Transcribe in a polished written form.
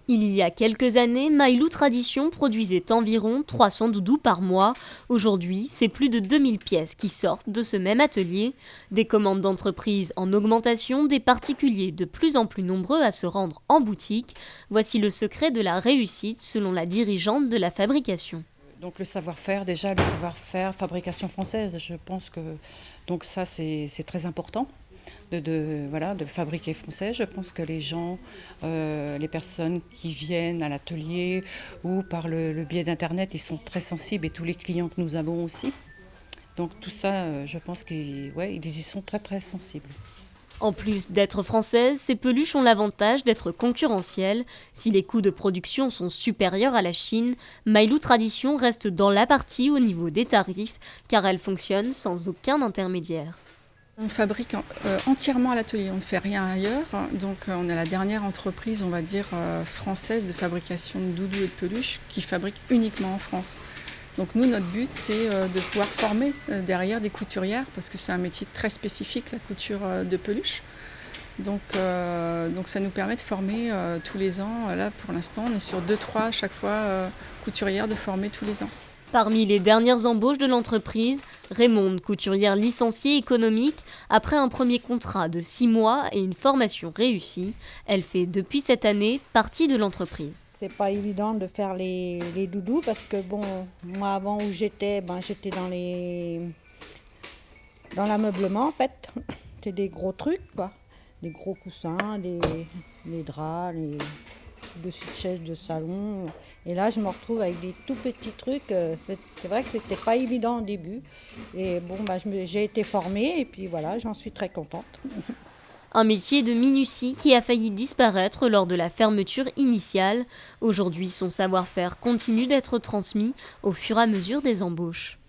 Il y a quelques années, Maïlou Tradition produisait environ 300 doudous par mois. Aujourd'hui, c'est plus de 2000 pièces qui sortent de ce même atelier. Des commandes d'entreprises en augmentation, des particuliers de plus en plus nombreux à se rendre en boutique. Voici le secret de la réussite selon la dirigeante de la fabrication. Donc le savoir-faire, déjà le savoir-faire, fabrication française, je pense que donc ça c'est très important voilà, de fabriquer français. Je pense que les gens, les personnes qui viennent à l'atelier ou par le biais d'internet, ils sont très sensibles et tous les clients que nous avons aussi. Donc tout ça, je pense qu'ils ils y sont très très sensibles. En plus d'être françaises, ces peluches ont l'avantage d'être concurrentielles. Si les coûts de production sont supérieurs à la Chine, Maïlou Tradition reste dans la partie au niveau des tarifs, car elle fonctionne sans aucun intermédiaire. On fabrique entièrement à l'atelier, on ne fait rien ailleurs. Donc on est la dernière entreprise, on va dire, française de fabrication de doudous et de peluches qui fabrique uniquement en France. Donc nous, notre but, c'est de pouvoir former derrière des couturières, parce que c'est un métier très spécifique, la couture de peluche. Donc ça nous permet de former tous les ans. Là, pour l'instant, on est sur 2-3 à chaque fois couturières de former tous les ans. Parmi les dernières embauches de l'entreprise, Raymonde, couturière licenciée économique, après un premier contrat de 6 mois et une formation réussie, elle fait depuis cette année partie de l'entreprise. C'est pas évident de faire les doudous parce que bon, moi avant où j'étais, j'étais dans l'ameublement en fait. C'était des gros trucs quoi, des gros coussins, les draps, les dessus de chaises de salon. Et là je me retrouve avec des tout petits trucs. C'est vrai que c'était pas évident au début. Et bon, j'ai été formée et puis voilà, j'en suis très contente. Un métier de minutie qui a failli disparaître lors de la fermeture initiale. Aujourd'hui, son savoir-faire continue d'être transmis au fur et à mesure des embauches.